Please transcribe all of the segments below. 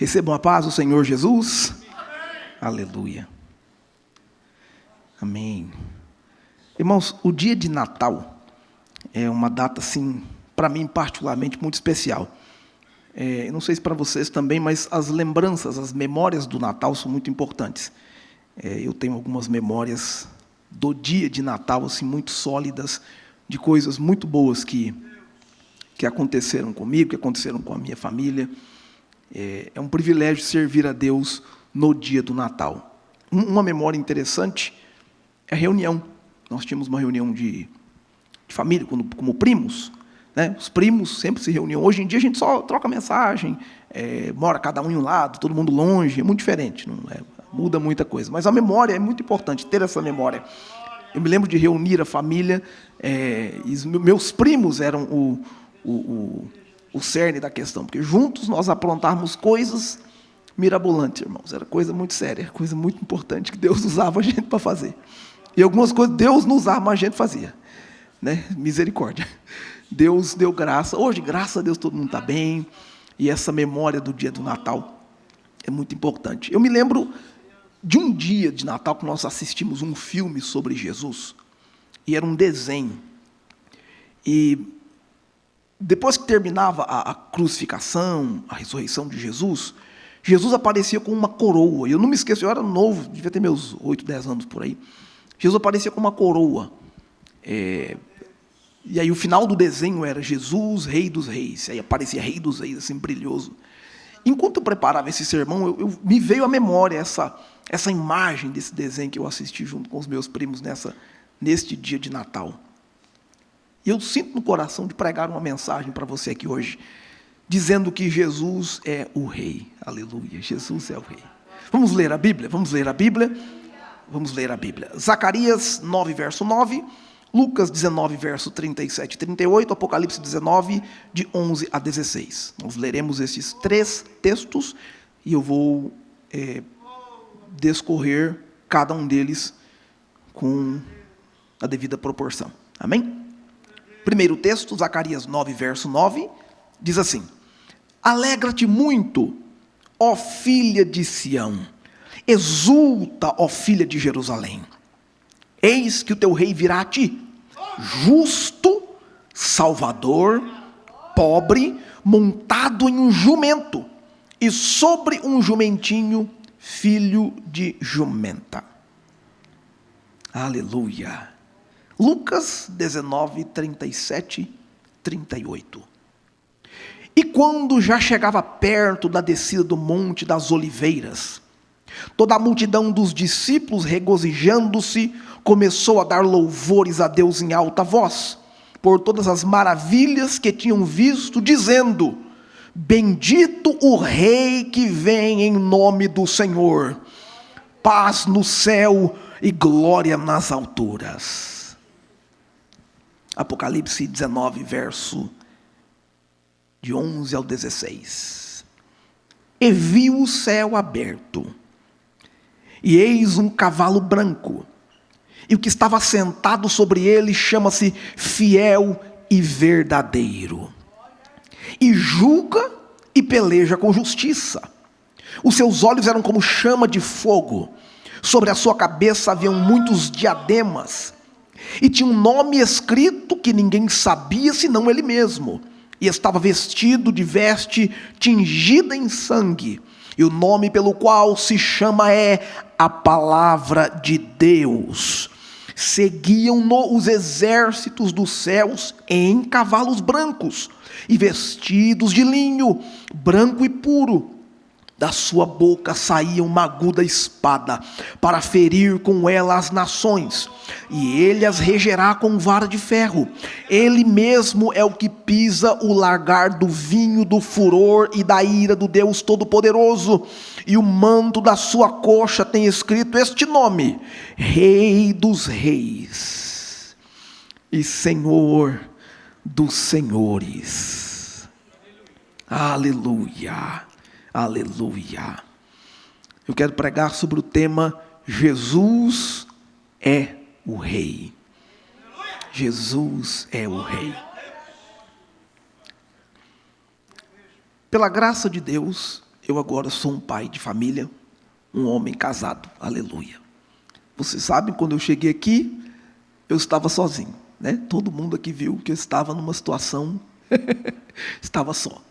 Recebam a paz do Senhor Jesus. Aleluia. Amém. Irmãos, o dia de Natal é uma data, assim, para mim particularmente muito especial. Eu não sei se para vocês também, mas as lembranças, as memórias do Natal são muito importantes. Eu tenho algumas memórias do dia de Natal, assim, muito sólidas, de coisas muito boas que aconteceram comigo, que aconteceram com a minha família. É um privilégio servir a Deus no dia do Natal. Uma memória interessante é a reunião. Nós tínhamos uma reunião de família, como primos, né? Os primos sempre se reuniam. Hoje em dia a gente só troca mensagem, mora cada um em um lado, todo mundo longe, é muito diferente, muda muita coisa. Mas a memória é muito importante, ter essa memória. Eu me lembro de reunir a família, e meus primos eram o cerne da questão, porque juntos nós aprontávamos coisas mirabolantes, irmãos. Era coisa muito séria, coisa muito importante que Deus usava a gente para fazer. E algumas coisas Deus não usava, mas a gente fazia, né? Misericórdia. Deus deu graça. Hoje, graças a Deus, todo mundo está bem. E essa memória do dia do Natal é muito importante. Eu me lembro de um dia de Natal que nós assistimos um filme sobre Jesus. E era um desenho. E depois que terminava a crucificação, a ressurreição de Jesus, Jesus aparecia com uma coroa. Eu não me esqueço, eu era novo, devia ter meus 8, 10 anos por aí. Jesus aparecia com uma coroa. E aí o final do desenho era Jesus, Rei dos Reis. Aí aparecia Rei dos Reis, assim, brilhoso. Enquanto eu preparava esse sermão, me veio à memória essa imagem desse desenho que eu assisti junto com os meus primos neste dia de Natal. E eu sinto no coração de pregar uma mensagem para você aqui hoje, dizendo que Jesus é o Rei. Aleluia, Jesus é o Rei. Vamos ler a Bíblia? Vamos ler a Bíblia? Vamos ler a Bíblia. Zacarias 9, verso 9, Lucas 19, verso 37 e 38, Apocalipse 19, de 11 a 16. Nós leremos esses 3 textos e eu vou descorrer cada um deles com a devida proporção. Amém? Primeiro texto, Zacarias 9, verso 9, diz assim: Alegra-te muito, ó filha de Sião, exulta, ó filha de Jerusalém. Eis que o teu rei virá a ti, justo, salvador, pobre, montado em um jumento, e sobre um jumentinho, filho de jumenta. Aleluia. Lucas 19, 37, 38. E quando já chegava perto da descida do Monte das Oliveiras, toda a multidão dos discípulos, regozijando-se, começou a dar louvores a Deus em alta voz, por todas as maravilhas que tinham visto, dizendo: Bendito o Rei que vem em nome do Senhor, paz no céu e glória nas alturas. Apocalipse 19, verso de 11 ao 16. E vi o céu aberto, e eis um cavalo branco, e o que estava sentado sobre ele chama-se Fiel e Verdadeiro, e julga e peleja com justiça. Os seus olhos eram como chama de fogo, sobre a sua cabeça haviam muitos diademas, e tinha um nome escrito que ninguém sabia senão ele mesmo, e estava vestido de veste tingida em sangue, e o nome pelo qual se chama é a Palavra de Deus. Seguiam-no os exércitos dos céus em cavalos brancos, e vestidos de linho, branco e puro. Da sua boca saía uma aguda espada, para ferir com ela as nações, e ele as regerá com vara de ferro. Ele mesmo é o que pisa o largar do vinho do furor e da ira do Deus Todo-Poderoso. E o manto da sua coxa tem escrito este nome: Rei dos Reis e Senhor dos Senhores. Aleluia. Aleluia. Eu quero pregar sobre o tema Jesus é o Rei. Jesus é o Rei. Pela graça de Deus, eu agora sou um pai de família, um homem casado, aleluia. Vocês sabem, quando eu cheguei aqui, eu estava sozinho, né? Todo mundo aqui viu que eu estava numa situação, estava só.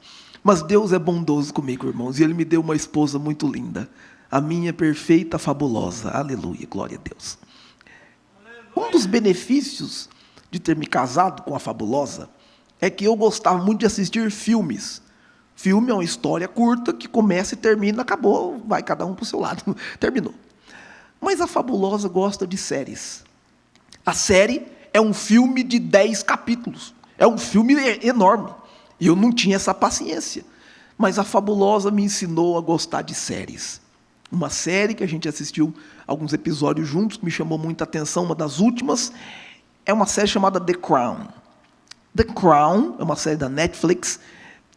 Mas Deus é bondoso comigo, irmãos, e Ele me deu uma esposa muito linda, a minha perfeita, fabulosa, aleluia, glória a Deus. Um dos benefícios de ter me casado com a fabulosa é que eu gostava muito de assistir filmes. Filme é uma história curta que começa e termina, acabou, vai cada um para o seu lado, terminou. Mas a fabulosa gosta de séries. A série é um filme de 10 capítulos, é um filme enorme, e eu não tinha essa paciência. Mas a fabulosa me ensinou a gostar de séries. Uma série que a gente assistiu alguns episódios juntos, que me chamou muita atenção, uma das últimas, é uma série chamada The Crown. The Crown é uma série da Netflix,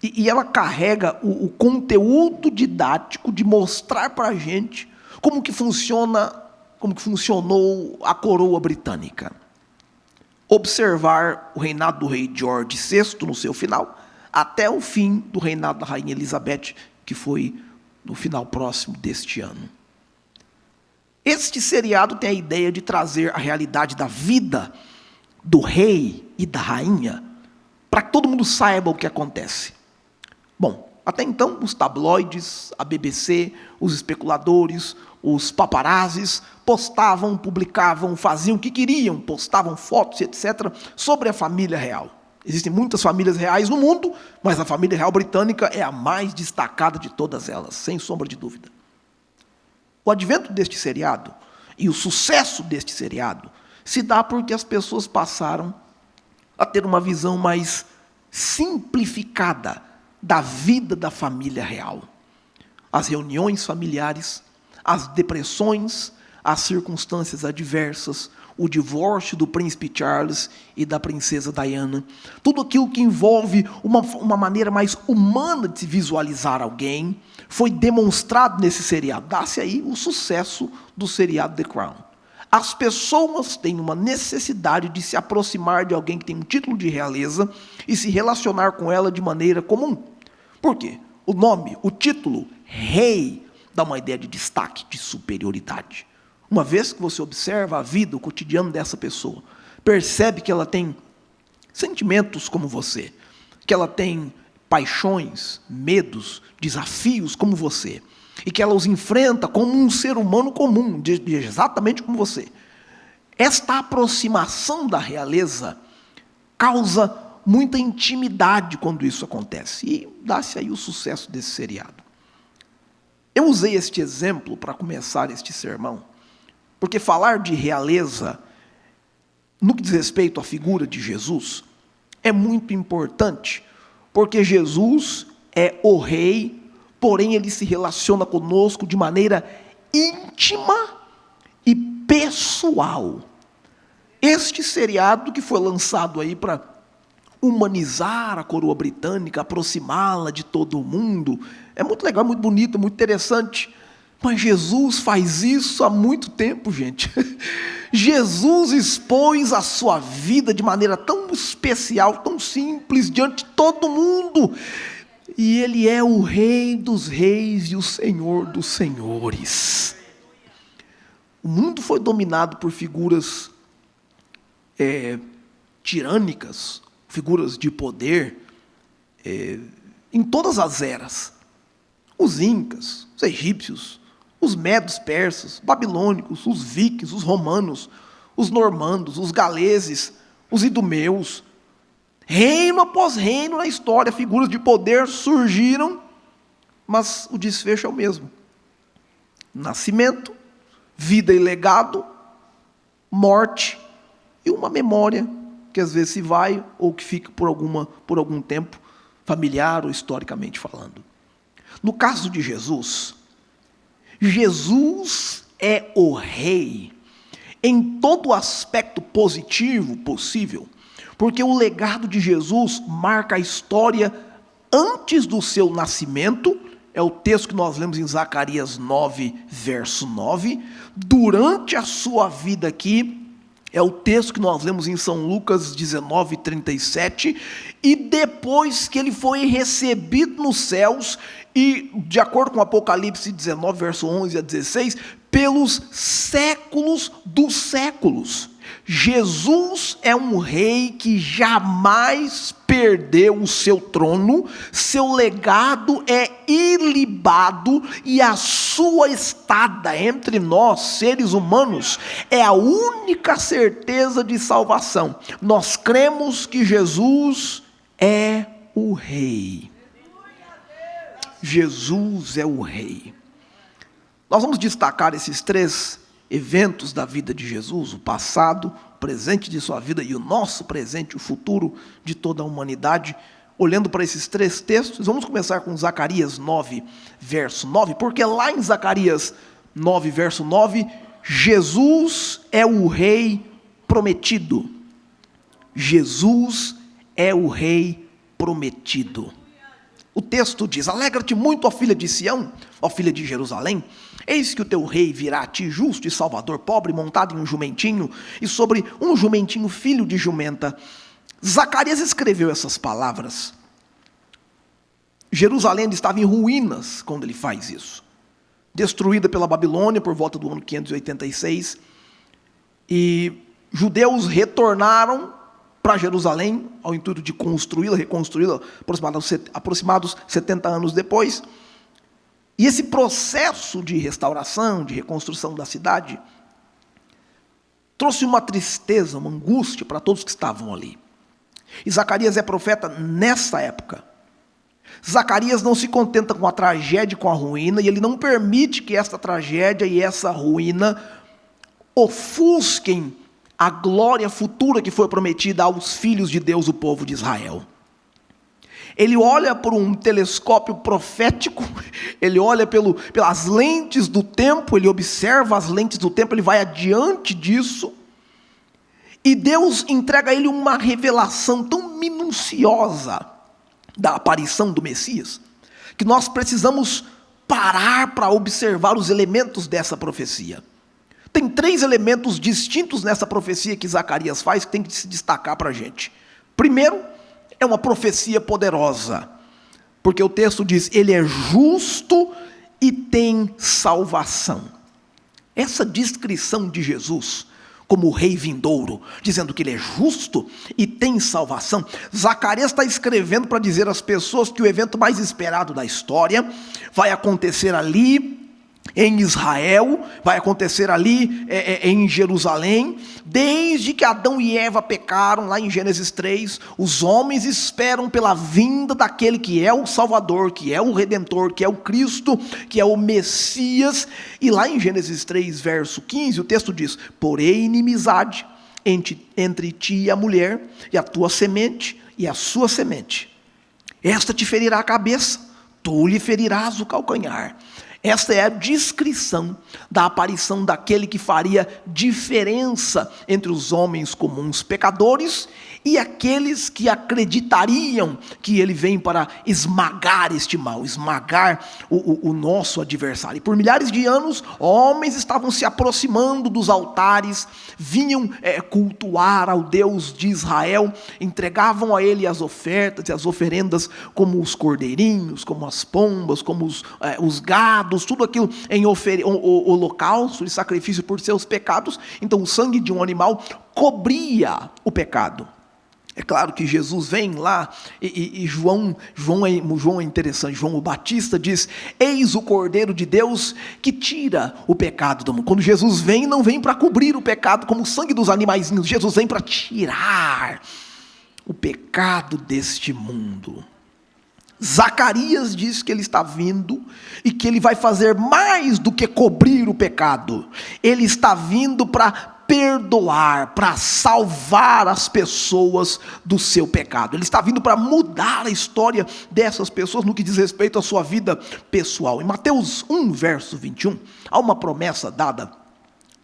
e ela carrega o conteúdo didático de mostrar para a gente como que funcionou a coroa britânica. Observar o reinado do rei George VI no seu final, até o fim do reinado da rainha Elizabeth, que foi no final próximo deste ano. Este seriado tem a ideia de trazer a realidade da vida do rei e da rainha, para que todo mundo saiba o que acontece. Bom, até então, os tabloides, a BBC, os especuladores, os paparazzis postavam, publicavam, faziam o que queriam, postavam fotos, etc., sobre a família real. Existem muitas famílias reais no mundo, mas a família real britânica é a mais destacada de todas elas, sem sombra de dúvida. O advento deste seriado e o sucesso deste seriado se dá porque as pessoas passaram a ter uma visão mais simplificada da vida da família real. As reuniões familiares, as depressões, as circunstâncias adversas, o divórcio do príncipe Charles e da princesa Diana, tudo aquilo que envolve uma maneira mais humana de se visualizar alguém, foi demonstrado nesse seriado. Dá-se aí o sucesso do seriado The Crown. As pessoas têm uma necessidade de se aproximar de alguém que tem um título de realeza e se relacionar com ela de maneira comum. Por quê? O nome, o título, rei, dá uma ideia de destaque, de superioridade. Uma vez que você observa a vida, o cotidiano dessa pessoa, percebe que ela tem sentimentos como você, que ela tem paixões, medos, desafios como você, e que ela os enfrenta como um ser humano comum, exatamente como você. Esta aproximação da realeza causa muita intimidade quando isso acontece, e dá-se aí o sucesso desse seriado. Eu usei este exemplo para começar este sermão, porque falar de realeza, no que diz respeito à figura de Jesus, é muito importante, porque Jesus é o rei, porém ele se relaciona conosco de maneira íntima e pessoal. Este seriado que foi lançado aí para humanizar a coroa britânica, aproximá-la de todo mundo, é muito legal, muito bonito, muito interessante. Mas Jesus faz isso há muito tempo, gente. Jesus expôs a sua vida de maneira tão especial, tão simples, diante de todo mundo. E Ele é o Rei dos Reis e o Senhor dos Senhores. O mundo foi dominado por figuras tirânicas, figuras de poder, em todas as eras. Os incas, os egípcios, os medos persas, babilônicos, os vikings, os romanos, os normandos, os galeses, os idumeus. Reino após reino na história, figuras de poder surgiram, mas o desfecho é o mesmo. Nascimento, vida e legado, morte e uma memória que às vezes se vai ou que fica por algum tempo, familiar ou historicamente falando. No caso de Jesus, Jesus é o rei em todo aspecto positivo possível, porque o legado de Jesus marca a história antes do seu nascimento, é o texto que nós lemos em Zacarias 9, verso 9, durante a sua vida aqui É o texto que nós lemos em São Lucas 19:37, e depois que ele foi recebido nos céus, e de acordo com Apocalipse 19, verso 11 a 16, pelos séculos dos séculos. Jesus é um rei que jamais perdeu o seu trono, seu legado é ilibado, e a sua estada entre nós, seres humanos, é a única certeza de salvação. Nós cremos que Jesus é o rei. Jesus é o rei. Nós vamos destacar esses 3 eventos da vida de Jesus: o passado, o presente de sua vida e o nosso presente, o futuro de toda a humanidade, olhando para esses 3 textos. Vamos começar com Zacarias 9, verso 9, porque lá em Zacarias 9, verso 9, Jesus é o rei prometido. Jesus é o rei prometido. O texto diz: alegra-te muito, ó filha de Sião, ó filha de Jerusalém, eis que o teu rei virá a ti justo e salvador, pobre, montado em um jumentinho, e sobre um jumentinho filho de jumenta. Zacarias escreveu essas palavras. Jerusalém estava em ruínas quando ele faz isso, destruída pela Babilônia por volta do ano 586, e judeus retornaram para Jerusalém, ao intuito de construí-la, reconstruí-la, aproximados 70 anos depois. E esse processo de restauração, de reconstrução da cidade, trouxe uma tristeza, uma angústia para todos que estavam ali. E Zacarias é profeta nessa época. Zacarias não se contenta com a tragédia, com a ruína, e ele não permite que essa tragédia e essa ruína ofusquem a glória futura que foi prometida aos filhos de Deus, o povo de Israel. Ele olha por um telescópio profético, ele olha pelas lentes do tempo, ele observa as lentes do tempo, ele vai adiante disso, e Deus entrega a ele uma revelação tão minuciosa da aparição do Messias, que nós precisamos parar para observar os elementos dessa profecia. Tem 3 elementos distintos nessa profecia que Zacarias faz, que tem que se destacar para a gente. Primeiro, é uma profecia poderosa, porque o texto diz: ele é justo e tem salvação. Essa descrição de Jesus como o rei vindouro, dizendo que ele é justo e tem salvação, Zacarias está escrevendo para dizer às pessoas que o evento mais esperado da história vai acontecer ali em Israel, vai acontecer ali em Jerusalém. Desde que Adão e Eva pecaram, lá em Gênesis 3, os homens esperam pela vinda daquele que é o Salvador, que é o Redentor, que é o Cristo, que é o Messias. E lá em Gênesis 3, verso 15, o texto diz: porém inimizade entre ti e a mulher, e a tua semente e a sua semente. Esta te ferirá a cabeça, tu lhe ferirás o calcanhar. Esta é a descrição da aparição daquele que faria diferença entre os homens comuns pecadores e aqueles que acreditariam que ele vem para esmagar este mal, esmagar o nosso adversário. E por milhares de anos, homens estavam se aproximando dos altares, vinham cultuar ao Deus de Israel, entregavam a ele as ofertas e as oferendas, como os cordeirinhos, como as pombas, como os gados, tudo aquilo em holocausto e sacrifício por seus pecados. Então o sangue de um animal cobria o pecado. É claro que Jesus vem lá e João é interessante. João o Batista diz: eis o Cordeiro de Deus que tira o pecado do mundo. Quando Jesus vem, não vem para cobrir o pecado como o sangue dos animaizinhos. Jesus vem para tirar o pecado deste mundo. Zacarias diz que ele está vindo e que ele vai fazer mais do que cobrir o pecado. Ele está vindo para perdoar, para salvar as pessoas do seu pecado. Ele está vindo para mudar a história dessas pessoas no que diz respeito à sua vida pessoal. Em Mateus 1, verso 21, há uma promessa dada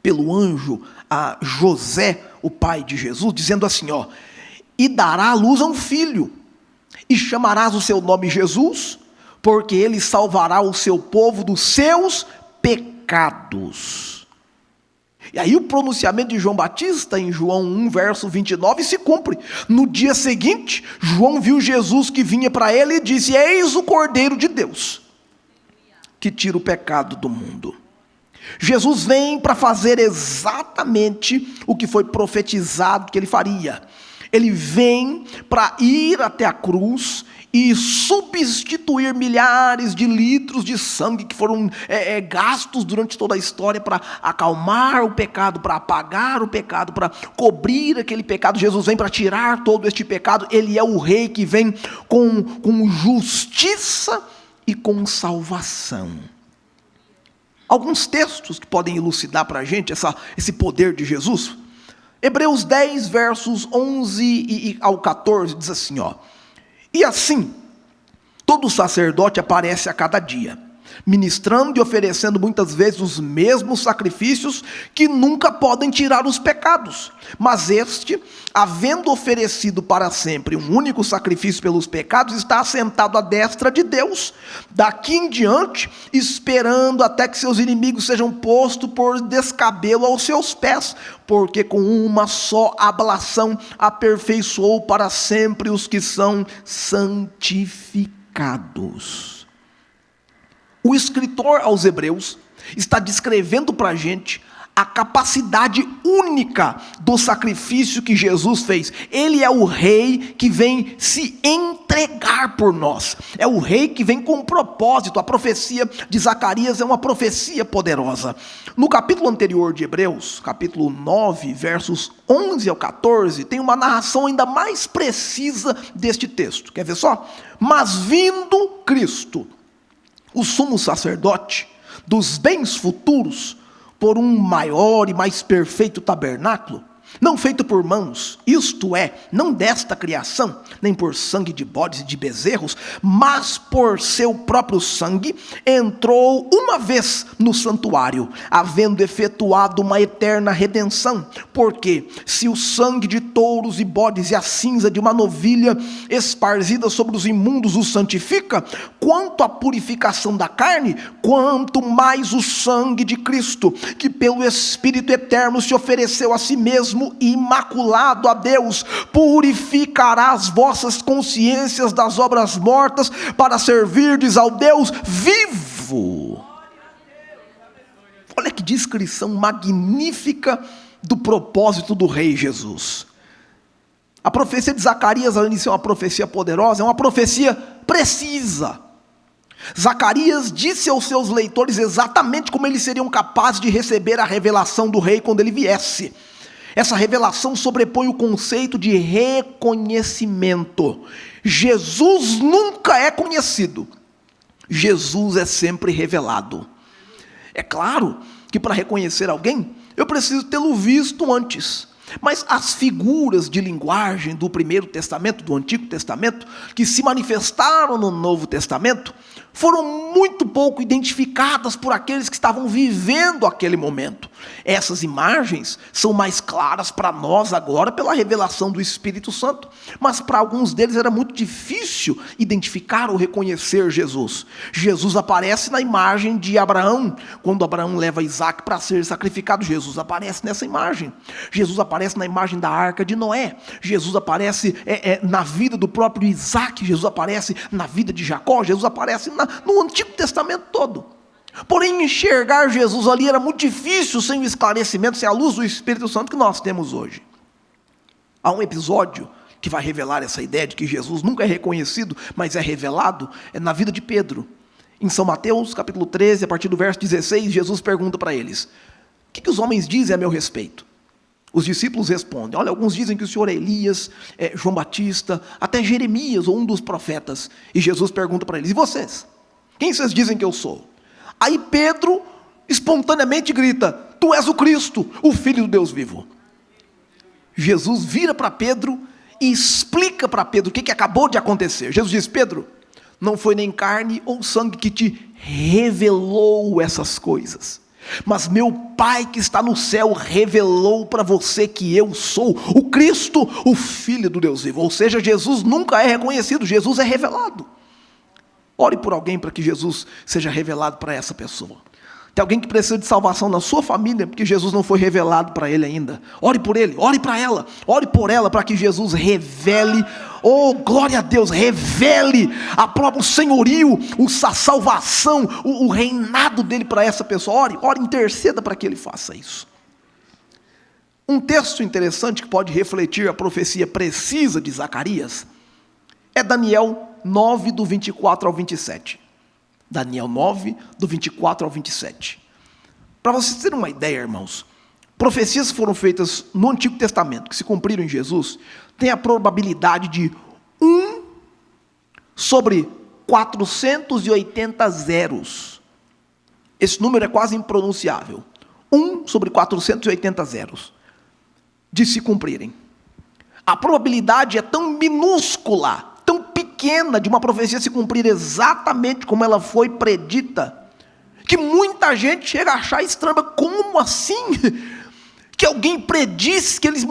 pelo anjo a José, o pai de Jesus, dizendo assim: e dará à luz a um filho, e chamarás o seu nome Jesus, porque ele salvará o seu povo dos seus pecados. E aí o pronunciamento de João Batista, em João 1, verso 29, se cumpre. No dia seguinte, João viu Jesus que vinha para ele e disse: eis o Cordeiro de Deus, que tira o pecado do mundo. Jesus vem para fazer exatamente o que foi profetizado que ele faria. Ele vem para ir até a cruz e substituir milhares de litros de sangue que foram gastos durante toda a história para acalmar o pecado, para apagar o pecado, para cobrir aquele pecado. Jesus vem para tirar todo este pecado. Ele é o rei que vem com justiça e com salvação. Alguns textos que podem elucidar para a gente esse poder de Jesus. Hebreus 10, versos 11 ao 14, diz assim, e assim, todo sacerdote aparece a cada dia, ministrando e oferecendo muitas vezes os mesmos sacrifícios que nunca podem tirar os pecados. Mas este, havendo oferecido para sempre um único sacrifício pelos pecados, está assentado à destra de Deus, daqui em diante, esperando até que seus inimigos sejam postos por descabelo aos seus pés, porque com uma só ablação aperfeiçoou para sempre os que são santificados. O escritor aos Hebreus está descrevendo para a gente a capacidade única do sacrifício que Jesus fez. Ele é o rei que vem se entregar por nós. É o rei que vem com um propósito. A profecia de Zacarias é uma profecia poderosa. No capítulo anterior de Hebreus, capítulo 9, versos 11 ao 14, tem uma narração ainda mais precisa deste texto. Quer ver só? Mas vindo Cristo, o sumo sacerdote dos bens futuros, por um maior e mais perfeito tabernáculo, não feito por mãos, isto é, não desta criação, nem por sangue de bodes e de bezerros, mas por seu próprio sangue, entrou uma vez no santuário, havendo efetuado uma eterna redenção. Porque se o sangue de touros e bodes e a cinza de uma novilha esparzida sobre os imundos os santifica, quanto à purificação da carne, quanto mais o sangue de Cristo, que pelo Espírito eterno se ofereceu a si mesmo imaculado a Deus, purificará as vossas consciências das obras mortas, para servirdes ao Deus vivo. Olha que descrição magnífica do propósito do rei Jesus. A profecia de Zacarias, além de ser uma profecia poderosa, é uma profecia precisa. Zacarias disse aos seus leitores exatamente como eles seriam capazes de receber a revelação do rei quando ele viesse. Essa revelação sobrepõe o conceito de reconhecimento. Jesus nunca é conhecido. Jesus é sempre revelado. É claro que para reconhecer alguém, eu preciso tê-lo visto antes. Mas as figuras de linguagem do Primeiro Testamento, do Antigo Testamento, que se manifestaram no Novo Testamento, foram muito pouco identificadas por aqueles que estavam vivendo aquele momento. Essas imagens são mais claras para nós agora pela revelação do Espírito Santo, mas para alguns deles era muito difícil identificar ou reconhecer Jesus. Jesus aparece na imagem de Abraão, quando Abraão leva Isaac para ser sacrificado. Jesus aparece nessa imagem. Jesus aparece na imagem da arca de Noé. Jesus aparece na vida do próprio Isaac. Jesus aparece na vida de Jacó. Jesus aparece no Antigo Testamento todo. Porém, enxergar Jesus ali era muito difícil sem o esclarecimento, sem a luz do Espírito Santo que nós temos hoje. Há um episódio que vai revelar essa ideia de que Jesus nunca é reconhecido, mas é revelado, é na vida de Pedro. Em São Mateus, capítulo 13, a partir do verso 16, Jesus pergunta para eles: o que os homens dizem a meu respeito? Os discípulos respondem: olha, alguns dizem que o Senhor é Elias, João Batista, até Jeremias, ou um dos profetas. E Jesus pergunta para eles: e vocês? Quem vocês dizem que eu sou? Aí Pedro espontaneamente grita: tu és o Cristo, o Filho do Deus vivo. Jesus vira para Pedro e explica para Pedro o que acabou de acontecer. Jesus diz: Pedro, não foi nem carne ou sangue que te revelou essas coisas, mas meu Pai que está no céu revelou para você que eu sou o Cristo, o Filho do Deus vivo. Ou seja, Jesus nunca é reconhecido, Jesus é revelado. Ore por alguém para que Jesus seja revelado para essa pessoa. Tem alguém que precisa de salvação na sua família, porque Jesus não foi revelado para ele ainda. Ore por ele, ore para ela, ore por ela, para que Jesus revele, oh glória a Deus, revele a própria senhorio, a salvação, o reinado dele para essa pessoa. Ore, interceda para que ele faça isso. Um texto interessante que pode refletir a profecia precisa de Zacarias é Daniel 9, do 24 ao 27. Daniel 9, do 24 ao 27. Para vocês terem uma ideia, irmãos, profecias que foram feitas no Antigo Testamento, que se cumpriram em Jesus, tem a probabilidade de 1 sobre 480 zeros. Esse número é quase impronunciável. 1 sobre 480 zeros de se cumprirem. A probabilidade é tão minúscula, tão pequena de uma profecia se cumprir exatamente como ela foi predita, que muita gente chega a achar estranho. Como assim? Que alguém predisse que ele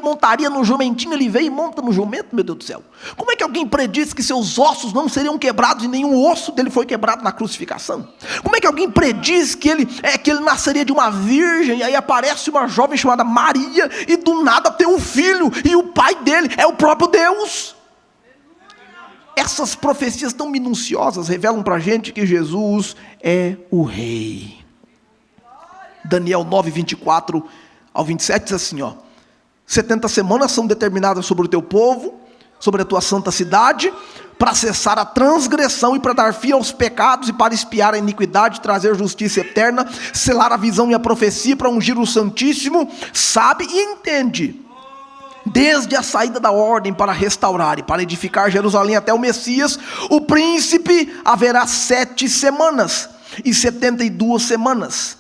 montaria no jumentinho, ele veio e monta no jumento, meu Deus do céu. Como é que alguém predisse que seus ossos não seriam quebrados e nenhum osso dele foi quebrado na crucificação? Como é que alguém predisse que ele nasceria de uma virgem, e aí aparece uma jovem chamada Maria, e do nada tem um filho, e o pai dele é o próprio Deus? Essas profecias tão minuciosas revelam para a gente que Jesus é o Rei. Daniel 9, 24 ao 27 diz assim, 70 semanas são determinadas sobre o teu povo, sobre a tua santa cidade, para cessar a transgressão e para dar fim aos pecados e para expiar a iniquidade, trazer justiça eterna, selar a visão e a profecia, para ungir o Santíssimo. Sabe e entende, desde a saída da ordem para restaurar e para edificar Jerusalém até o Messias, o príncipe, haverá 7 semanas e 72 semanas.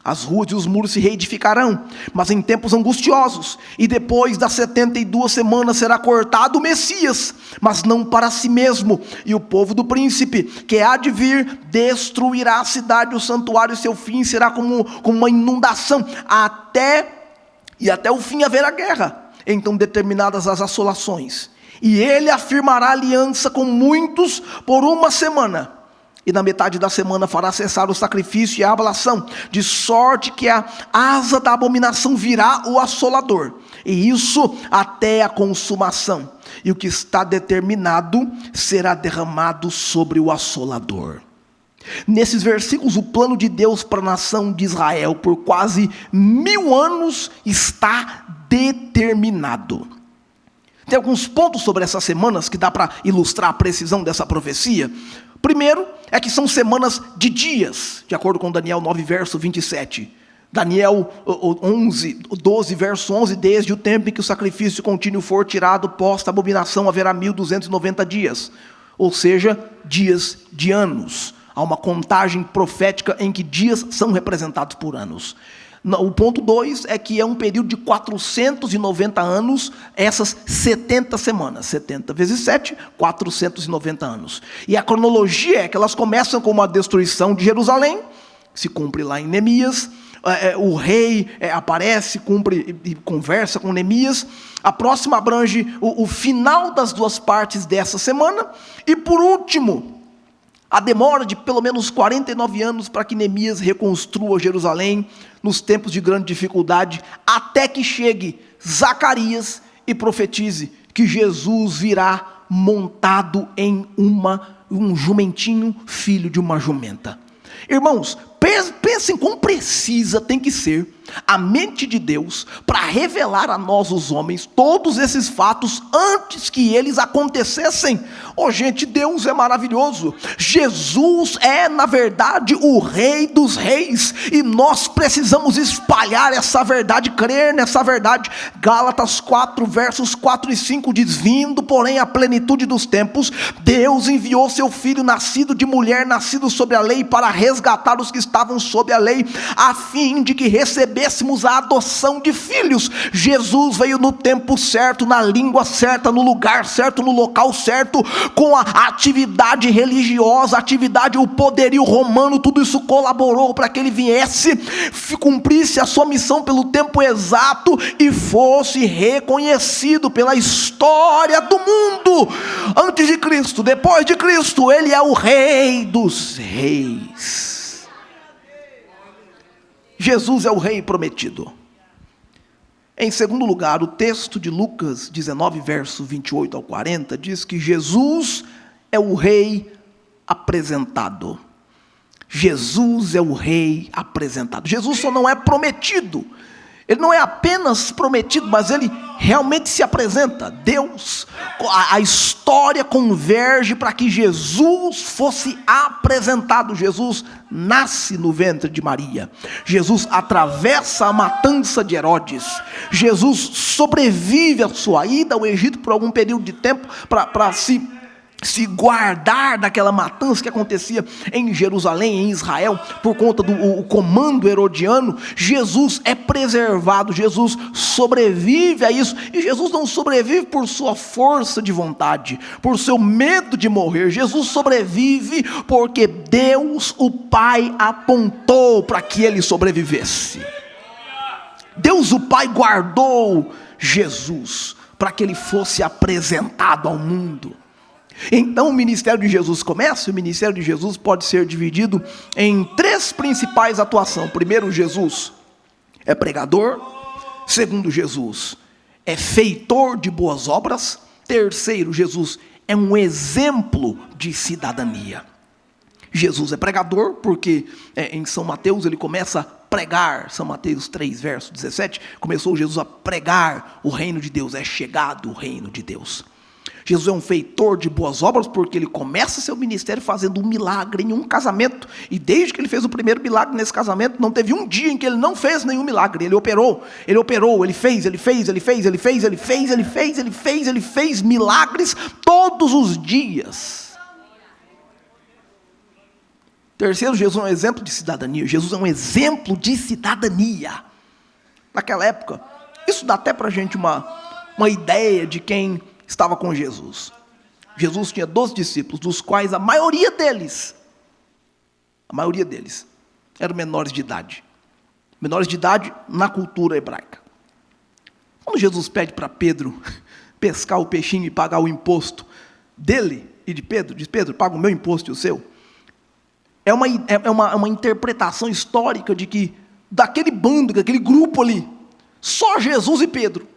As ruas e os muros se reedificarão, mas em tempos angustiosos, e depois das 72 semanas será cortado o Messias, mas não para si mesmo, e o povo do príncipe, que há de vir, destruirá a cidade e o santuário, e seu fim será como uma inundação, até o fim haverá guerra. Então determinadas as assolações, e ele afirmará aliança com muitos por 1 semana, e na metade da semana fará cessar o sacrifício e a ablação, de sorte que a asa da abominação virá o assolador, e isso até a consumação, e o que está determinado será derramado sobre o assolador. Nesses versículos, o plano de Deus para a nação de Israel por quase 1000 anos está determinado. Tem alguns pontos sobre essas semanas que dá para ilustrar a precisão dessa profecia. Primeiro, é que são semanas de dias, de acordo com Daniel 9, verso 27. Daniel 12, verso 11, desde o tempo em que o sacrifício contínuo for tirado, posta a abominação, haverá 1290 dias. Ou seja, dias de anos. Há uma contagem profética em que dias são representados por anos. O ponto 2 é que é um período de 490 anos, essas 70 semanas. 70 vezes 7, 490 anos. E a cronologia é que elas começam com uma destruição de Jerusalém, se cumpre lá em Neemias. O rei aparece, cumpre e conversa com Neemias. A próxima abrange o final das 2 partes dessa semana. E por último, a demora de pelo menos 49 anos para que Neemias reconstrua Jerusalém nos tempos de grande dificuldade, até que chegue Zacarias e profetize que Jesus virá montado em um jumentinho, filho de uma jumenta. Irmãos, pensem como precisa tem que ser a mente de Deus para revelar a nós os homens todos esses fatos antes que eles acontecessem. Gente, Deus é maravilhoso. Jesus é na verdade o Rei dos Reis, e nós precisamos espalhar essa verdade, crer nessa verdade. Gálatas 4, versos 4 e 5 diz: vindo porém a plenitude dos tempos, Deus enviou seu Filho, nascido de mulher, nascido sob a lei, para resgatar os que estavam sob a lei, a fim de que recebêssemos a adoção de filhos. Jesus veio no tempo certo, na língua certa, no lugar certo, no local certo, com a atividade religiosa, o poderio romano, tudo isso colaborou para que ele viesse, cumprisse a sua missão pelo tempo exato e fosse reconhecido pela história do mundo. Antes de Cristo, depois de Cristo, ele é o Rei dos Reis. Jesus é o rei prometido. Em segundo lugar, o texto de Lucas 19, verso 28 ao 40, diz que Jesus é o rei apresentado. Jesus é o rei apresentado. Jesus só não é prometido. Ele não é apenas prometido, mas ele realmente se apresenta. Deus, a história converge para que Jesus fosse apresentado. Jesus nasce no ventre de Maria. Jesus atravessa a matança de Herodes. Jesus sobrevive à sua ida ao Egito por algum período de tempo para se guardar daquela matança que acontecia em Jerusalém, em Israel, por conta do comando herodiano. Jesus é preservado, Jesus sobrevive a isso, e Jesus não sobrevive por sua força de vontade, por seu medo de morrer. Jesus sobrevive porque Deus, o Pai, apontou para que ele sobrevivesse. Deus, o Pai, guardou Jesus para que ele fosse apresentado ao mundo. Então o ministério de Jesus começa. O ministério de Jesus pode ser dividido em três principais atuações. Primeiro, Jesus é pregador. Segundo, Jesus é feitor de boas obras. Terceiro, Jesus é um exemplo de cidadania. Jesus é pregador, porque em São Mateus ele começa a pregar. São Mateus 3, verso 17, começou Jesus a pregar o reino de Deus, é chegado o reino de Deus. Jesus é um feitor de boas obras, porque ele começa seu ministério fazendo um milagre em um casamento, e desde que ele fez o primeiro milagre nesse casamento, não teve um dia em que ele não fez nenhum milagre. Ele fez milagres todos os dias. Terceiro, Jesus é um exemplo de cidadania. Jesus é um exemplo de cidadania. Naquela época, isso dá até para a gente uma ideia de quem estava com Jesus. Jesus tinha 12 discípulos, dos quais a maioria deles eram menores de idade. Menores de idade na cultura hebraica. Quando Jesus pede para Pedro pescar o peixinho e pagar o imposto dele e de Pedro, diz: Pedro, paga o meu imposto e o seu. É uma interpretação histórica de que daquele bando, daquele grupo ali, só Jesus e Pedro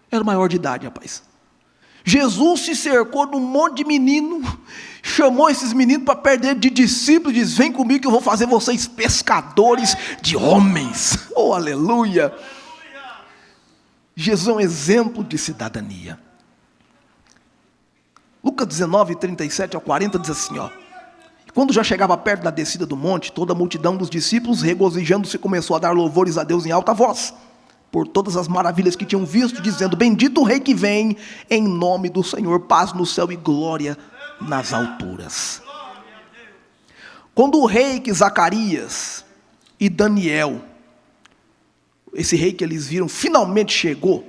eram maior de idade, rapaz. Jesus se cercou de um monte de menino, chamou esses meninos para perder de discípulos, e diz: vem comigo que eu vou fazer vocês pescadores de homens. Oh, aleluia! Jesus é um exemplo de cidadania. Lucas 19, 37 ao 40 diz assim, quando já chegava perto da descida do monte, toda a multidão dos discípulos, regozijando-se, começou a dar louvores a Deus em alta voz, por todas as maravilhas que tinham visto, dizendo: bendito o rei que vem em nome do Senhor, paz no céu e glória nas alturas. Quando o rei que Zacarias e Daniel, esse rei que eles viram, finalmente chegou,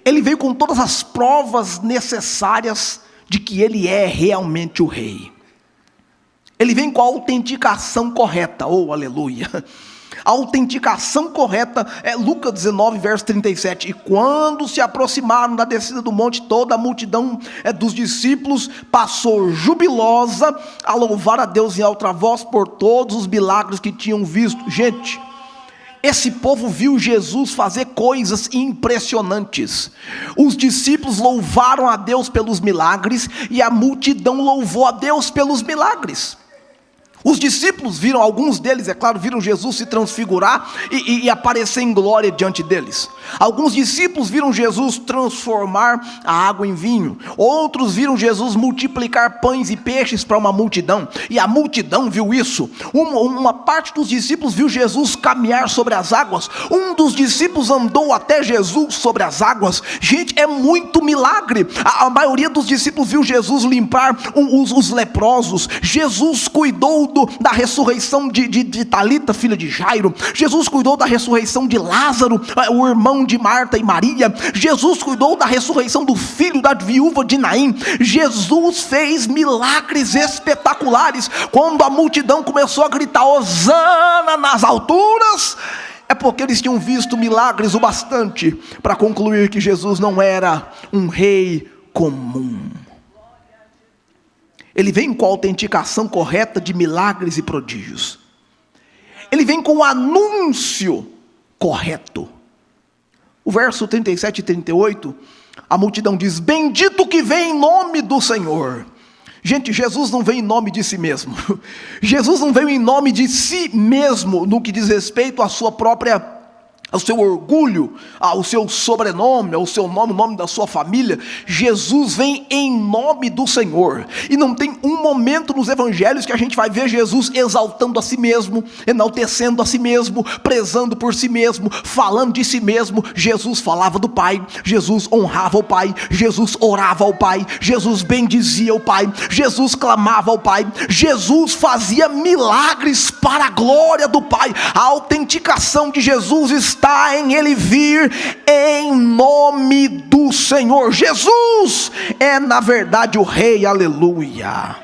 ele veio com todas as provas necessárias de que ele é realmente o rei. Ele vem com a autenticação correta, oh aleluia. A autenticação correta é Lucas 19, verso 37. E quando se aproximaram da descida do monte, toda a multidão dos discípulos passou jubilosa a louvar a Deus em alta voz por todos os milagres que tinham visto. Gente, esse povo viu Jesus fazer coisas impressionantes. Os discípulos louvaram a Deus pelos milagres e a multidão louvou a Deus pelos milagres. Os discípulos viram, alguns deles, é claro, viram Jesus se transfigurar e aparecer em glória diante deles. Alguns discípulos viram Jesus transformar a água em vinho. Outros viram Jesus multiplicar pães e peixes para uma multidão. E a multidão viu isso. Uma parte dos discípulos viu Jesus caminhar sobre as águas. Um dos discípulos andou até Jesus sobre as águas. Gente, é muito milagre. A maioria dos discípulos viu Jesus limpar os leprosos. Jesus cuidou da ressurreição de Talita, filha de Jairo. Jesus cuidou da ressurreição de Lázaro, o irmão de Marta e Maria. Jesus cuidou da ressurreição do filho da viúva de Naim. Jesus fez milagres espetaculares. Quando a multidão começou a gritar Hosana nas alturas, é porque eles tinham visto milagres o bastante para concluir que Jesus não era um rei comum. Ele vem com a autenticação correta de milagres e prodígios. ele vem com o anúncio correto. O verso 37 e 38, a multidão diz: bendito que vem em nome do Senhor. Gente, Jesus não veio em nome de si mesmo. Jesus não veio em nome de si mesmo no que diz respeito à sua própria, ao seu orgulho, ao seu sobrenome, ao seu nome, o nome da sua família. Jesus vem em nome do Senhor. E não tem um momento nos evangelhos que a gente vai ver Jesus exaltando a si mesmo, enaltecendo a si mesmo, prezando por si mesmo, falando de si mesmo. Jesus falava do Pai, Jesus honrava o Pai, Jesus orava ao Pai, Jesus bendizia o Pai, Jesus clamava ao Pai, Jesus fazia milagres para a glória do Pai. A autenticação de Jesus está em ele vir em nome do Senhor. Jesus é na verdade o Rei, aleluia.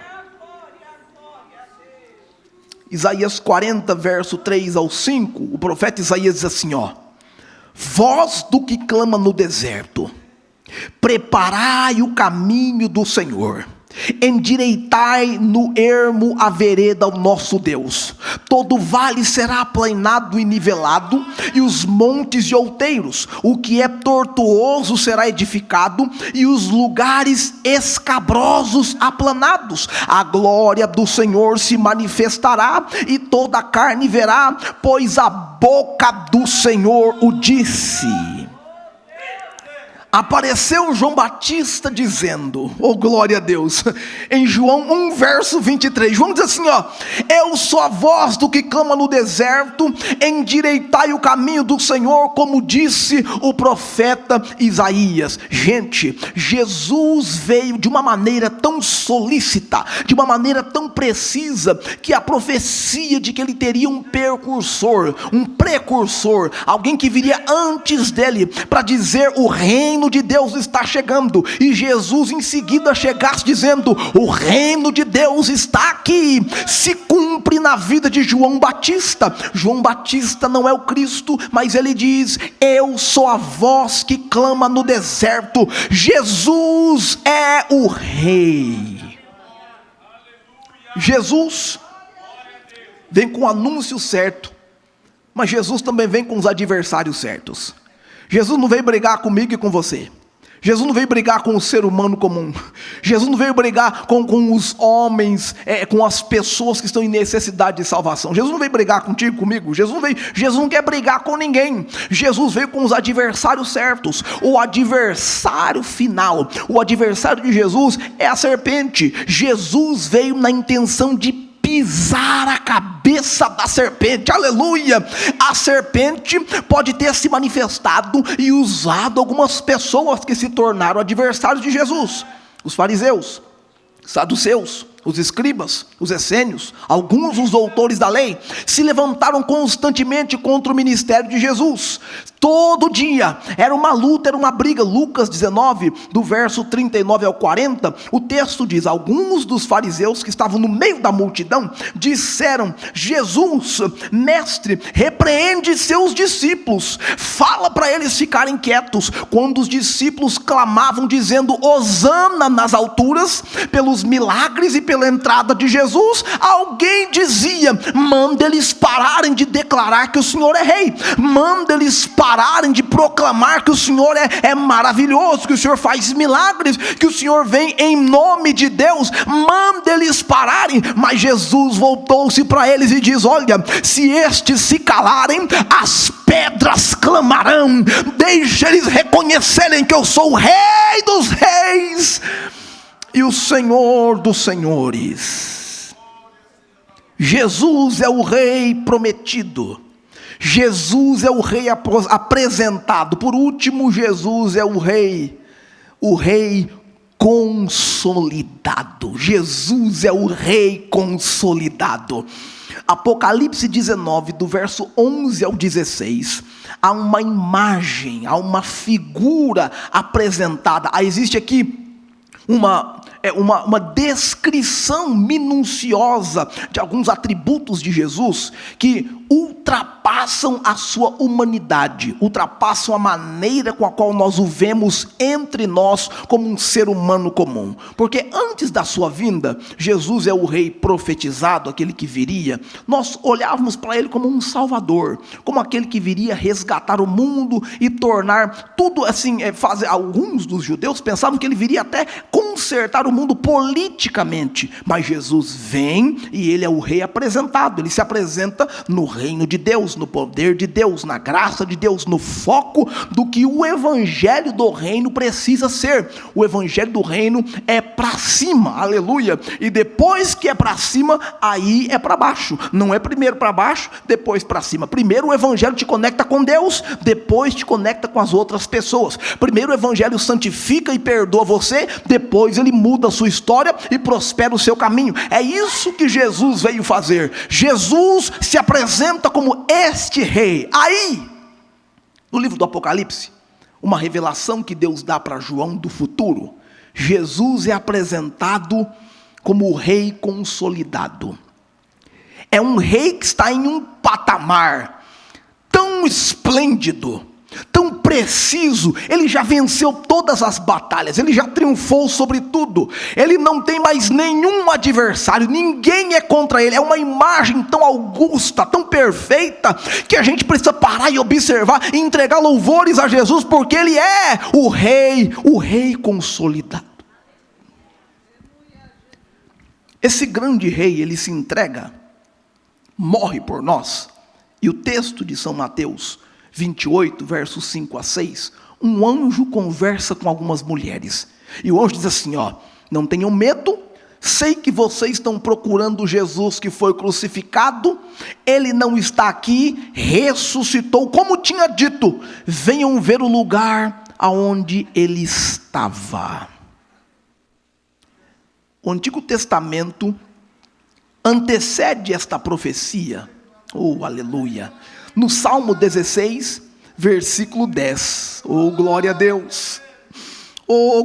Isaías 40, verso 3 ao 5, o profeta Isaías diz assim, voz do que clama no deserto, preparai o caminho do Senhor, endireitai no ermo a vereda ao nosso Deus. Todo vale será aplanado e nivelado, e os montes e outeiros, o que é tortuoso será edificado, e os lugares escabrosos aplanados. A glória do Senhor se manifestará, e toda a carne verá, pois a boca do Senhor o disse. Apareceu João Batista dizendo, glória a Deus, em João 1 verso 23, João diz assim, eu sou a voz do que clama no deserto, endireitai o caminho do Senhor, como disse o profeta Isaías. Gente, Jesus veio de uma maneira tão solícita, de uma maneira tão precisa, que a profecia de que ele teria um precursor, alguém que viria antes dele, para dizer o reino de Deus está chegando, e Jesus em seguida chegasse dizendo, o reino de Deus está aqui, se cumpre na vida de João Batista. João Batista não é o Cristo, mas ele diz, eu sou a voz que clama no deserto. Jesus é o Rei. Jesus vem com o anúncio certo, mas Jesus também vem com os adversários certos. Jesus não veio brigar comigo e com você. Jesus não veio brigar com o ser humano comum. Jesus não veio brigar com os homens, com as pessoas que estão em necessidade de salvação. Jesus não veio brigar contigo, comigo. Jesus não quer brigar com ninguém. Jesus veio com os adversários certos. O adversário final, o adversário de Jesus é a serpente. Jesus veio na intenção de pisar a cabeça da serpente, aleluia. A serpente pode ter se manifestado e usado algumas pessoas que se tornaram adversários de Jesus: os fariseus, saduceus, os escribas, os essênios, alguns dos doutores da lei, se levantaram constantemente contra o ministério de Jesus. Todo dia era uma luta, era uma briga. Lucas 19, do verso 39 ao 40, o texto diz, alguns dos fariseus que estavam no meio da multidão, disseram, Jesus, mestre, repreende seus discípulos, fala para eles ficarem quietos. Quando os discípulos clamavam dizendo, hosana nas alturas, pelos milagres e pela entrada de Jesus, alguém dizia, manda eles pararem de declarar que o Senhor é rei, manda eles pararem de proclamar que o Senhor é maravilhoso, que o Senhor faz milagres, que o Senhor vem em nome de Deus, manda eles pararem. Mas Jesus voltou-se para eles e diz, olha, se estes se calarem, as pedras clamarão. Deixa eles reconhecerem que eu sou o Rei dos reis e o Senhor dos senhores. Jesus é o Rei prometido. Jesus é o Rei apresentado. Por último, Jesus é o Rei consolidado. Jesus é o Rei consolidado. Apocalipse 19, do verso 11 ao 16, há uma imagem, há uma figura apresentada. Existe aqui uma descrição minuciosa de alguns atributos de Jesus que ultrapassam a sua humanidade, ultrapassam a maneira com a qual nós o vemos entre nós como um ser humano comum. Porque antes da sua vinda, Jesus é o rei profetizado, aquele que viria. Nós olhávamos para ele como um salvador, como aquele que viria resgatar o mundo e tornar tudo assim, alguns dos judeus pensavam que ele viria até consertar o mundo politicamente, mas Jesus vem e ele é o rei apresentado, ele se apresenta no reino de Deus, no poder de Deus, na graça de Deus, no foco do que o evangelho do reino precisa ser. O evangelho do reino é para cima, aleluia, e depois que é para cima, aí é para baixo. Não é primeiro para baixo, depois para cima. Primeiro o evangelho te conecta com Deus, depois te conecta com as outras pessoas. Primeiro o evangelho santifica e perdoa você, depois ele muda a sua história e prospera o seu caminho. É isso que Jesus veio fazer. Jesus se apresenta como este rei. Aí, no livro do Apocalipse, uma revelação que Deus dá para João do futuro, Jesus é apresentado como o rei consolidado. É um rei que está em um patamar tão esplêndido, tão preciso. Ele já venceu todas as batalhas, ele já triunfou sobre tudo, ele não tem mais nenhum adversário, ninguém é contra ele. É uma imagem tão augusta, tão perfeita, que a gente precisa parar e observar e entregar louvores a Jesus, porque ele é o rei consolidado. Esse grande rei, ele se entrega, morre por nós. E o texto de São Mateus 28, versos 5 a 6, um anjo conversa com algumas mulheres, e o anjo diz assim, não tenham medo, sei que vocês estão procurando Jesus que foi crucificado, ele não está aqui, ressuscitou, como tinha dito, venham ver o lugar aonde ele estava. O Antigo Testamento antecede esta profecia, aleluia, no Salmo 16, versículo 10, glória a Deus,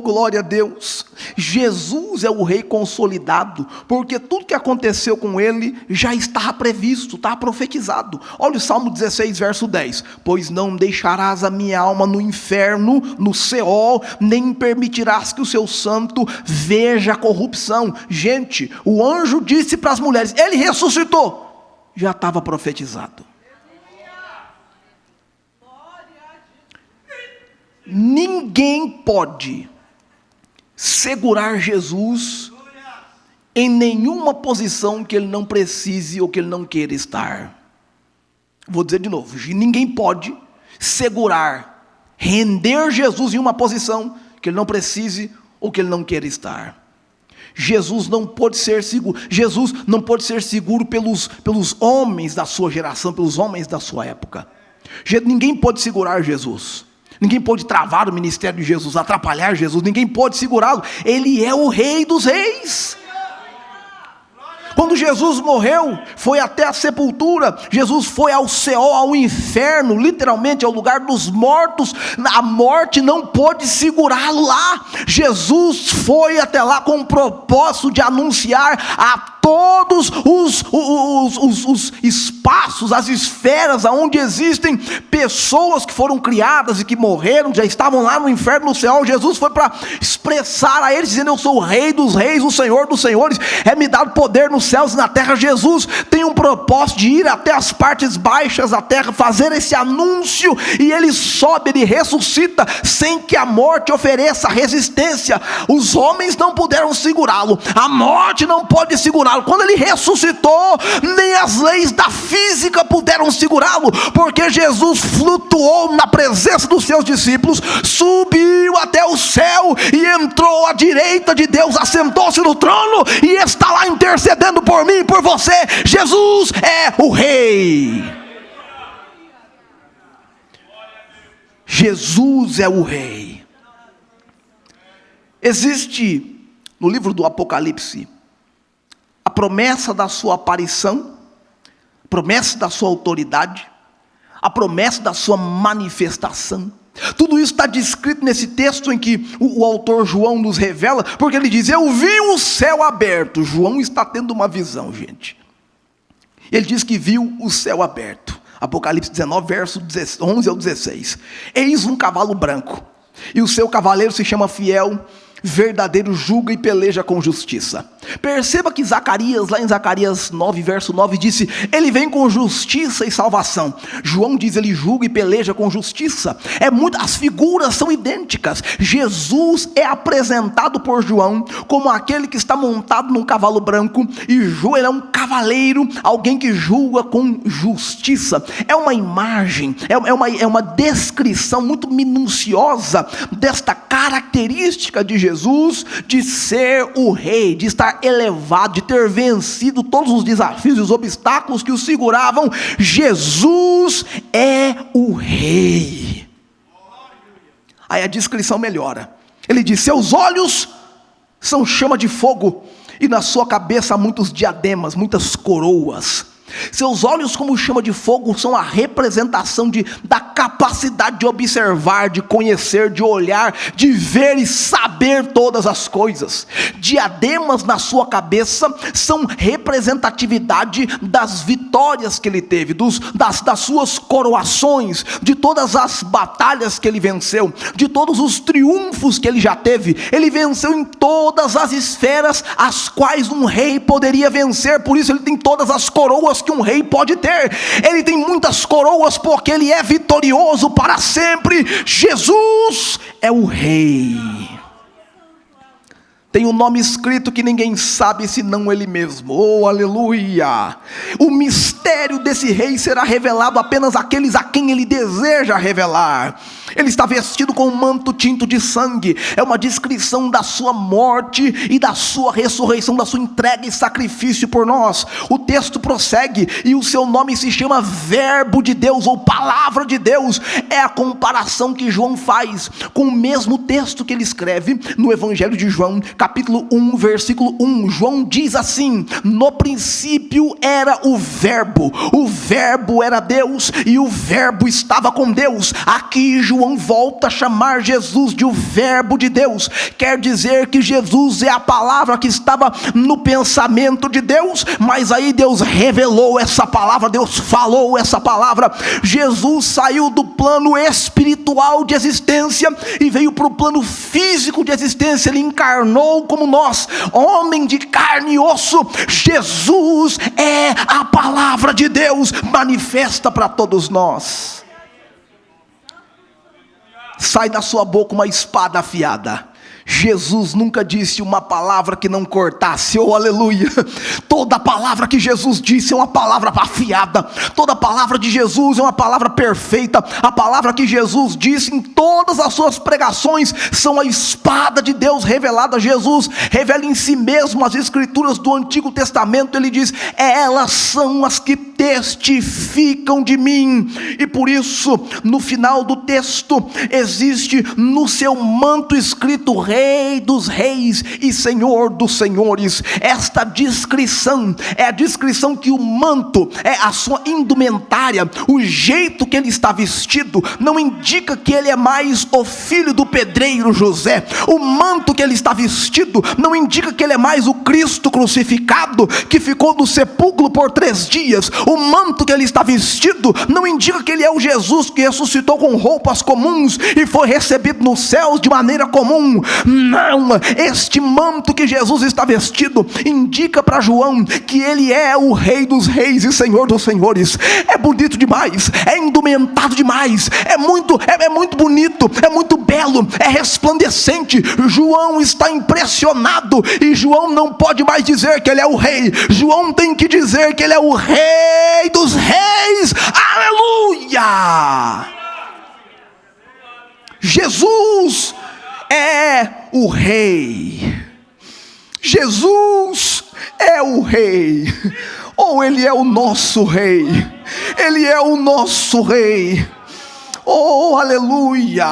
glória a Deus. Jesus é o rei consolidado, porque tudo que aconteceu com ele já estava previsto, está profetizado. Olha o Salmo 16, verso 10, pois não deixarás a minha alma no inferno, no Seol, nem permitirás que o seu santo veja a corrupção. Gente, o anjo disse para as mulheres, ele ressuscitou, já estava profetizado. Ninguém pode segurar Jesus em nenhuma posição que ele não precise ou que ele não queira estar. Vou dizer de novo, ninguém pode segurar, render Jesus em uma posição que ele não precise ou que ele não queira estar. Jesus não pode ser seguro pelos homens da sua geração, pelos homens da sua época. Ninguém pode segurar Jesus. Ninguém pode travar o ministério de Jesus, atrapalhar Jesus, ninguém pode segurá-lo. Ele é o rei dos reis. Quando Jesus morreu, foi até a sepultura, Jesus foi ao Seol, ao inferno, literalmente ao lugar dos mortos, a morte não pôde segurá-lo lá. Jesus foi até lá com o propósito de anunciar a todos os espaços, as esferas onde existem pessoas que foram criadas e que morreram, já estavam lá no inferno, no céu. Jesus foi para expressar a eles, dizendo, eu sou o rei dos reis, o senhor dos senhores, é-me dado poder nos céus e na terra. Jesus tem um propósito de ir até as partes baixas da terra, fazer esse anúncio, e ele sobe, ele ressuscita, sem que a morte ofereça resistência. Os homens não puderam segurá-lo, a morte não pode segurá-lo. Quando ele ressuscitou, nem as leis da física puderam segurá-lo, porque Jesus flutuou na presença dos seus discípulos, subiu até o céu e entrou à direita de Deus, assentou-se no trono e está lá intercedendo por mim e por você. Jesus é o rei. Jesus é o rei. Existe no livro do Apocalipse a promessa da sua aparição, a promessa da sua autoridade, a promessa da sua manifestação, Tudo isso está descrito nesse texto em que o autor João nos revela, porque ele diz: eu vi o céu aberto. João está tendo uma visão, gente. Ele diz que viu o céu aberto. Apocalipse 19, verso 11 ao 16. Eis um cavalo branco, e o seu cavaleiro se chama Fiel, verdadeiro, julga e peleja com justiça. Perceba que Zacarias, lá em Zacarias 9, verso 9, disse: ele vem com justiça e salvação. João diz: ele julga e peleja com justiça. As figuras são idênticas. Jesus é apresentado por João como aquele que está montado num cavalo branco, e ele é um cavaleiro, alguém que julga com justiça. É uma imagem, é uma descrição muito minuciosa desta característica de Jesus, de ser o rei, de estar elevado, de ter vencido todos os desafios e os obstáculos que o seguravam. Jesus é o rei. Aí a descrição melhora. Ele diz: seus olhos são chama de fogo, e na sua cabeça há muitos diademas, muitas coroas. Seus olhos, como chama de fogo, são a representação da capacidade de observar, de conhecer, de olhar, de ver e saber todas as coisas. Diademas na sua cabeça são representatividade das vitórias que ele teve, das suas coroações, de todas as batalhas que ele venceu, de todos os triunfos que ele já teve. Ele venceu em todas as esferas as quais um rei poderia vencer. Por isso ele tem todas as coroas que um rei pode ter. Ele tem muitas coroas porque ele é vitorioso para sempre. Jesus é o rei. Tem um nome escrito que ninguém sabe senão ele mesmo. Oh, aleluia! O mistério desse rei será revelado apenas àqueles a quem ele deseja revelar. Ele está vestido com um manto tinto de sangue. É uma descrição da sua morte e da sua ressurreição, da sua entrega e sacrifício por nós. O texto prossegue: e o seu nome se chama Verbo de Deus, ou Palavra de Deus. É a comparação que João faz com o mesmo texto que ele escreve no Evangelho de João, capítulo 1, versículo 1. João diz assim: no princípio era o Verbo era Deus, e o Verbo estava com Deus. Aqui João volta a chamar Jesus de o Verbo de Deus. Quer dizer que Jesus é a palavra que estava no pensamento de Deus, mas aí Deus revelou essa palavra, Deus falou essa palavra. Jesus saiu do plano espiritual de existência e veio para o plano físico de existência. Ele encarnou como nós, homem de carne e osso. Jesus é a palavra de Deus manifesta para todos nós. Sai da sua boca uma espada afiada. Jesus nunca disse uma palavra que não cortasse. Oh, aleluia! Toda palavra que Jesus disse é uma palavra afiada. Toda palavra de Jesus é uma palavra perfeita. A palavra que Jesus disse em todas as suas pregações são a espada de Deus revelada. Jesus revela em si mesmo as escrituras do Antigo Testamento. Ele diz: elas são as que testificam de mim. E por isso, no final do texto, existe no seu manto escrito Rei dos Reis e Senhor dos Senhores. Esta descrição é a descrição que o manto, é a sua indumentária, o jeito que ele está vestido, não indica que ele é mais o filho do pedreiro José. O manto que ele está vestido não indica que ele é mais o Cristo crucificado, que ficou no sepulcro por 3 dias. O manto que ele está vestido não indica que ele é o Jesus que ressuscitou com roupas comuns e foi recebido nos céus de maneira comum. Não, este manto que Jesus está vestido indica para João que ele é o Rei dos Reis e Senhor dos Senhores. É bonito demais, é indumentado demais, é muito bonito, é muito belo, é resplandecente. João está impressionado, e João não pode mais dizer que ele é o rei. João tem que dizer que ele é o Rei dos Reis. Aleluia! Jesus é o rei. Jesus é o rei. Ou ele é o nosso rei. Ele é o nosso rei. Oh, aleluia!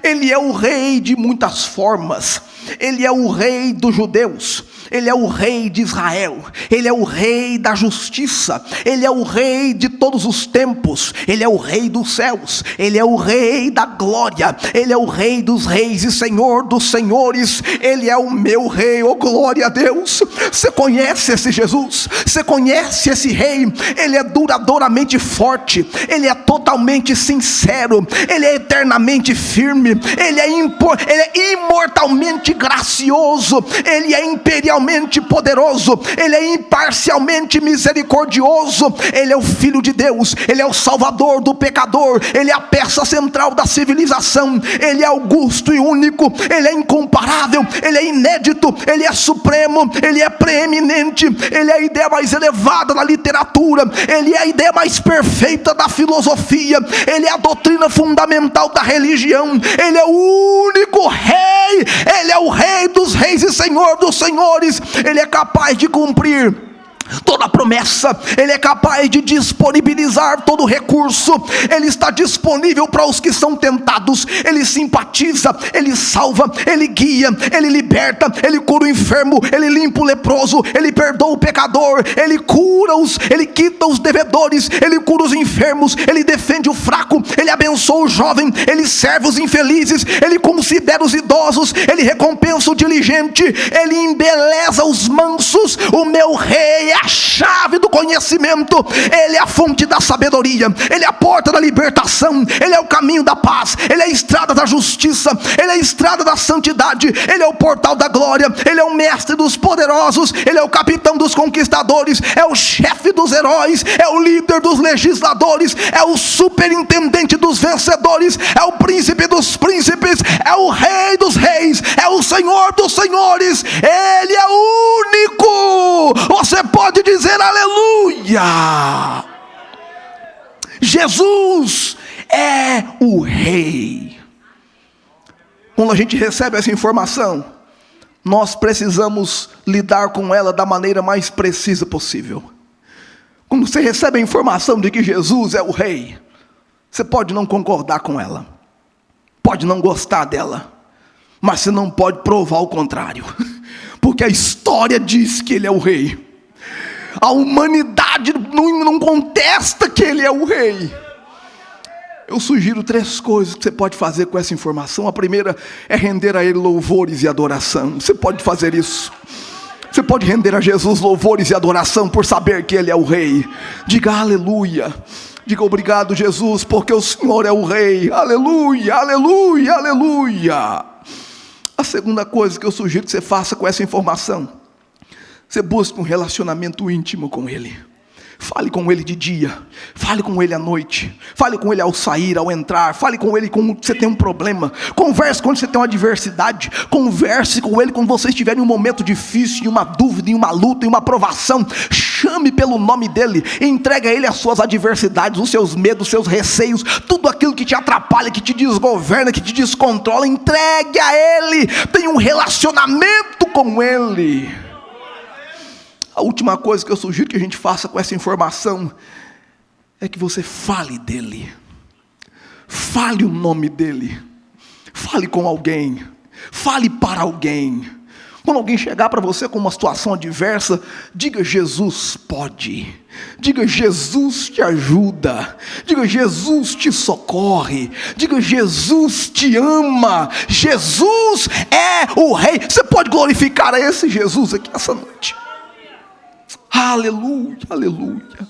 Ele é o rei de muitas formas. Ele é o rei dos judeus. Ele é o Rei de Israel, Ele é o Rei da justiça, Ele é o Rei de todos os tempos, Ele é o Rei dos céus, Ele é o Rei da glória, Ele é o Rei dos reis e Senhor dos senhores. Ele é o meu Rei, oh glória a Deus. Você conhece esse Jesus? Você conhece esse Rei? Ele é duradouramente forte, Ele é totalmente sincero, Ele é eternamente firme, Ele é imortalmente gracioso, Ele é imperialmente poderoso, Ele é imparcialmente misericordioso. Ele é o Filho de Deus, Ele é o Salvador do pecador, Ele é a peça central da civilização, Ele é augusto e único, Ele é incomparável, Ele é inédito, Ele é supremo, Ele é preeminente, Ele é a ideia mais elevada da literatura, Ele é a ideia mais perfeita da filosofia, Ele é a doutrina fundamental da religião, Ele é o único Rei, Ele é o Rei dos reis e Senhor dos senhores. Ele é capaz de cumprir toda promessa, Ele é capaz de disponibilizar todo recurso, Ele está disponível para os que são tentados, Ele simpatiza, Ele salva, Ele guia, Ele liberta, Ele cura o enfermo, Ele limpa o leproso, Ele perdoa o pecador, Ele Ele quita os devedores, Ele cura os enfermos, Ele defende o fraco, Ele abençoa o jovem, Ele serve os infelizes, Ele considera os idosos, Ele recompensa o diligente, Ele embeleza os mansos. O meu Rei é a chave do conhecimento, Ele é a fonte da sabedoria, Ele é a porta da libertação, Ele é o caminho da paz, Ele é a estrada da justiça, Ele é a estrada da santidade, Ele é o portal da glória, Ele é o mestre dos poderosos, Ele é o capitão dos conquistadores, é o chefe dos heróis, é o líder dos legisladores, é o superintendente dos vencedores, é o príncipe dos príncipes, é o Rei dos reis, é o Senhor dos senhores. Ele é único. Você pode dizer aleluia. Jesus é o Rei. Quando a gente recebe essa informação, nós precisamos lidar com ela da maneira mais precisa possível. Quando você recebe a informação de que Jesus é o Rei, você pode não concordar com ela, pode não gostar dela, mas você não pode provar o contrário, porque a história diz que Ele é o Rei. A humanidade não contesta que Ele é o Rei. Eu sugiro 3 coisas que você pode fazer com essa informação. A primeira é render a Ele louvores e adoração. Você pode fazer isso. Você pode render a Jesus louvores e adoração por saber que Ele é o Rei. Diga aleluia. Diga obrigado, Jesus, porque o Senhor é o Rei. Aleluia, aleluia, aleluia. A segunda coisa que eu sugiro que você faça com essa informação: você busca um relacionamento íntimo com Ele. Fale com Ele de dia, fale com Ele à noite, fale com Ele ao sair, ao entrar, fale com Ele quando você tem um problema, converse quando você tem uma adversidade, converse com Ele quando você estiver em um momento difícil, em uma dúvida, em uma luta, em uma provação. Chame pelo nome dEle, entregue a Ele as suas adversidades, os seus medos, os seus receios, tudo aquilo que te atrapalha, que te desgoverna, que te descontrola. Entregue a Ele, tenha um relacionamento com Ele. A última coisa que eu sugiro que a gente faça com essa informação é que você fale dEle, fale o nome dEle, fale com alguém, fale para alguém. Quando alguém chegar para você com uma situação adversa, diga: Jesus pode, diga: Jesus te ajuda, diga: Jesus te socorre, diga: Jesus te ama, Jesus é o Rei. Você pode glorificar a esse Jesus aqui essa noite. Aleluia, aleluia.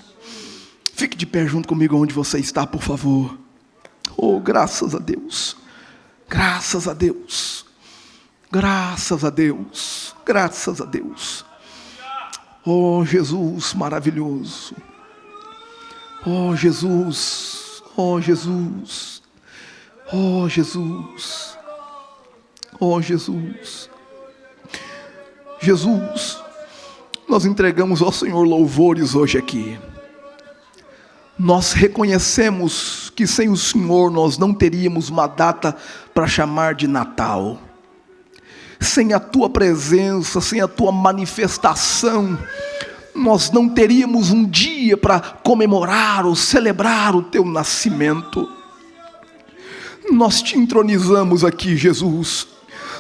Fique de pé junto comigo onde você está, por favor. Oh, graças a Deus, graças a Deus, graças a Deus, graças a Deus. Oh, Jesus maravilhoso. Oh, Jesus, oh, Jesus, oh, Jesus, oh, Jesus. Jesus, nós entregamos ao Senhor louvores hoje aqui. Nós reconhecemos que sem o Senhor nós não teríamos uma data para chamar de Natal. Sem a Tua presença, sem a Tua manifestação, nós não teríamos um dia para comemorar ou celebrar o Teu nascimento. Nós Te entronizamos aqui, Jesus.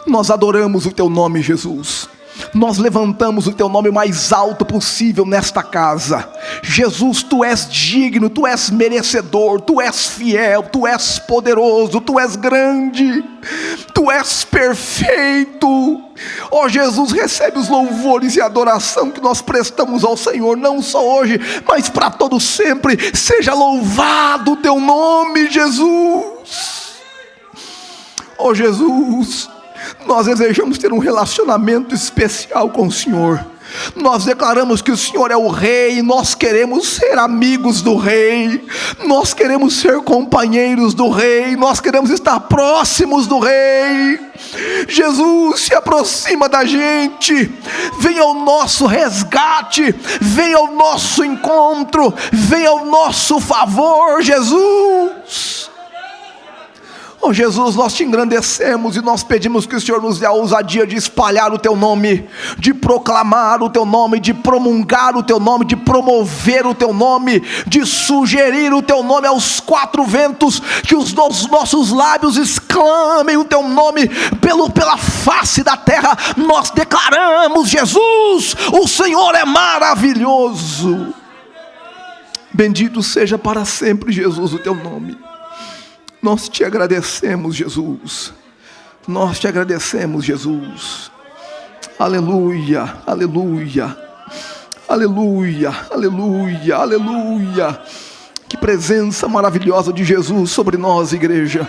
Nós adoramos o Teu nome, Jesus. nós levantamos o teu nome mais alto possível nesta casa. Jesus, tu és digno, tu és merecedor, tu és fiel, tu és poderoso, tu és grande, tu és perfeito. Ó Jesus, recebe os louvores e a adoração que nós prestamos ao Senhor, não só hoje, mas para todo sempre. Seja louvado o teu nome, Jesus. Ó Jesus, nós desejamos ter um relacionamento especial com o Senhor. Nós declaramos que o Senhor é o Rei, nós queremos ser amigos do Rei, nós queremos ser companheiros do Rei, nós queremos estar próximos do Rei. Jesus, se aproxima da gente, venha ao nosso resgate, venha ao nosso encontro, venha ao nosso favor, Jesus. Oh Jesus, nós te engrandecemos e nós pedimos que o Senhor nos dê a ousadia de espalhar o teu nome, de proclamar o teu nome, de promulgar o teu nome, de promover o teu nome, de sugerir o teu nome aos quatro ventos, que os nossos lábios exclamem o teu nome pela face da terra. Nós declaramos: Jesus, o Senhor é maravilhoso. Bendito seja para sempre, Jesus, o teu nome. Nós te agradecemos, Jesus. Nós te agradecemos, Jesus. Aleluia, aleluia, aleluia, aleluia, aleluia. Que presença maravilhosa de Jesus sobre nós, igreja.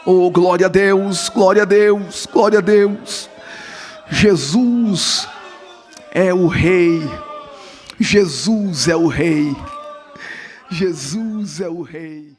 Oh, glória a Deus, glória a Deus, glória a Deus. Jesus é o Rei. Jesus é o Rei. Jesus é o Rei.